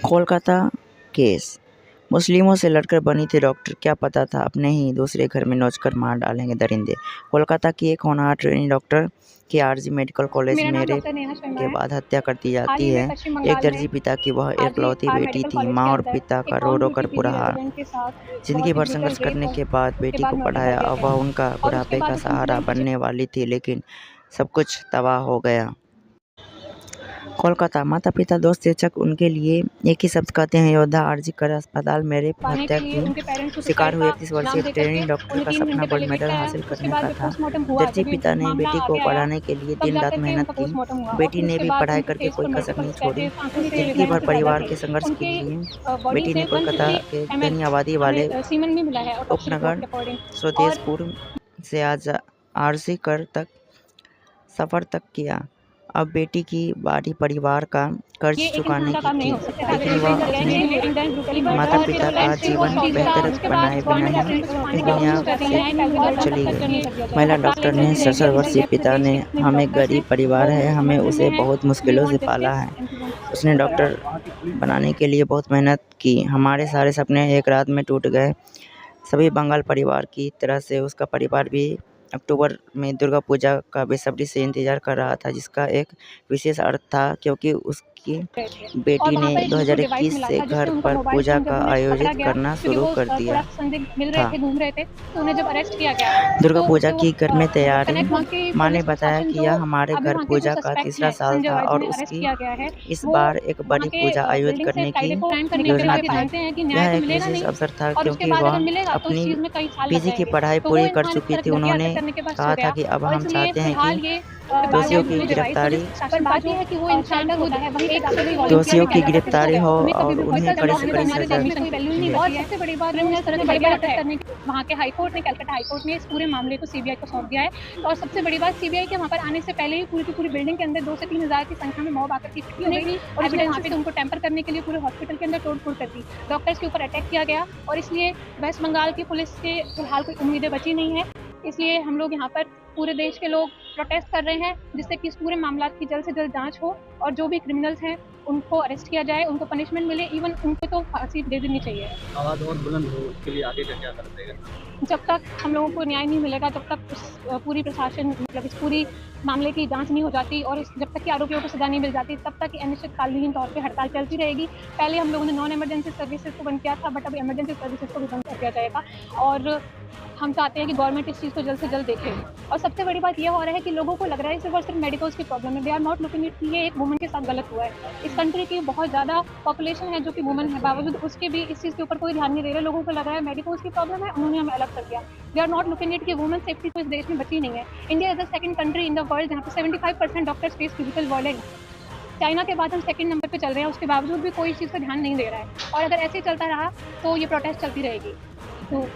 Kolkata case. मुस्लिमों से लड़कर बनी थी डॉक्टर, क्या पता था अपने ही दूसरे घर में नोचकर मार डालेंगे दरिंदे। कोलकाता की एक होनहार ट्रेनी डॉक्टर की आरजी मेडिकल कॉलेज में रेप के बाद हत्या कर दी जाती है। एक दर्जी पिता की वह एकलौती बेटी थी। माँ और पिता का रो रो कर बुरा हाल। जिंदगी भर संघर्ष करने के बाद बेटी को पढ़ाया। अब वह उनका बुढ़ापे का सहारा बनने वाली थी, लेकिन सब कुछ तबाह हो गया। कोलकाता। माता पिता दोस्त शिक्षक उनके लिए एक ही शब्द कहते हैं, योद्धा। आरजी कर अस्पताल में रेप हत्या की शिकार हुई 31 वर्षीय ट्रेनी डॉक्टर का सपना गोल्ड मेडल हासिल करने का था। दर्जी पिता ने बेटी को पढ़ाने के लिए दिन रात मेहनत की। बेटी ने भी पढ़ाई करके कोई कसर नहीं छोड़ी। जिंदगी भर परिवार के संघर्ष के लिए बेटी ने कोलकाता के घनी आबादी वाले उपनगर स्वदेशपुर से आरजी कर तक सफर तक किया। अब बेटी की बारी परिवार का कर्ज चुकाने की थी, लेकिन वह अपने माता पिता का जीवन बेहतर बनाए बिना ही इस दुनिया से चली गई। महिला डॉक्टर ने 67 वर्षीय पिता ने, हम एक गरीब परिवार है, हमें उसे बहुत मुश्किलों से पाला है। उसने डॉक्टर बनाने के लिए बहुत मेहनत की। हमारे सारे सपने एक रात में टूट गए। सभी बंगाल परिवार की तरह से उसका परिवार भी अक्टूबर में दुर्गा पूजा का बेसब्री से इंतजार कर रहा था, जिसका एक विशेष अर्थ था क्योंकि उसकी बेटी ने 2021 से घर पर पूजा का आयोजित करना शुरू कर दिया था। दुर्गा पूजा की घर में तैयारी। माँ ने बताया कि यह हमारे घर पूजा का तीसरा साल था और उसकी इस बार एक बड़ी पूजा आयोजित करने की योजना थी। यह एक विशेष अवसर था क्योंकि वह अपनी पीजी की पढ़ाई पूरी कर चुकी थी। उन्होंने कहा था कि अब हम चाहते हैं कि दोषियों की गिरफ्तारी हो और उन्हें कड़ी से कड़ी सजा मिले। और सबसे बड़ी बात वहाँ के हाईकोर्ट ने, कलकत्ता हाईकोर्ट ने इस पूरे मामले को सीबीआई को सौंप दिया है। और सबसे बड़ी बात, सीबीआई के वहाँ पर आने से पहले ही पूरी की पूरी बिल्डिंग के अंदर 2 से 3 हज़ार की संख्या में मॉब आकर इकट्ठी हो गई और वहाँ पे उनको टेम्पर करने के लिए पूरे हॉस्पिटल के अंदर तोड़फोड़ कर दी। डॉक्टर्स के ऊपर अटैक किया गया और इसलिए वेस्ट बंगाल की पुलिस से फिलहाल कोई उम्मीदें बची नहीं है। इसलिए हम लोग यहाँ पर पूरे देश के लोग प्रोटेस्ट कर रहे हैं, जिससे कि इस पूरे मामला की जल्द से जल्द जांच हो और जो भी क्रिमिनल्स हैं उनको अरेस्ट किया जाए, उनको पनिशमेंट मिले, इवन उनको तो फांसी दे देनी चाहिए। आवाज और बुलंद हो, उसके लिए आगे क्या करते हैं? जब तक हम लोगों को न्याय नहीं मिलेगा, जब तक पूरी प्रशासन मतलब इस पूरी मामले की जांच नहीं हो जाती और जब तक कि आरोपियों को सजा नहीं मिल जाती, तब तक अनिश्चितकालीन तौर पे हड़ताल चलती रहेगी। पहले हम लोगों ने नॉन इमरजेंसी सर्विसेज को बंद किया था, बट अब इमरजेंसी सर्विसेज को भी बंद कर दिया जाएगा और हम चाहते हैं कि गवर्नमेंट इस चीज़ को जल्द से जल्द देखे। और सबसे बड़ी बात यह हो रहा है कि लोगों को लग रहा है सिर्फ और सिर्फ मेडिकल्स की प्रॉब्लम है। They are not looking it कि ये एक वुमन के साथ गलत हुआ है। इस कंट्री की बहुत ज़्यादा पॉपुलेशन है जो कि वुमन है, बावजूद उसके भी इस चीज़ के ऊपर कोई ध्यान नहीं दे रहे। लोगों को लग रहा है मेडिकल्स की प्रॉब्लम है, उन्होंने हमें अलग कर दिया। They are not looking it कि वुमन सेफ्टी तो इस देश में बची नहीं है। India is the second country in the world जहाँ पे 75% doctors face physical violence. China के बाद हम सेकंड नंबर पे चल रहे हैं, उसके बावजूद भी कोई इस चीज़ पर ध्यान नहीं दे रहा है। और अगर ऐसे ही चलता रहा तो ये प्रोटेस्ट चलती रहेगी। तो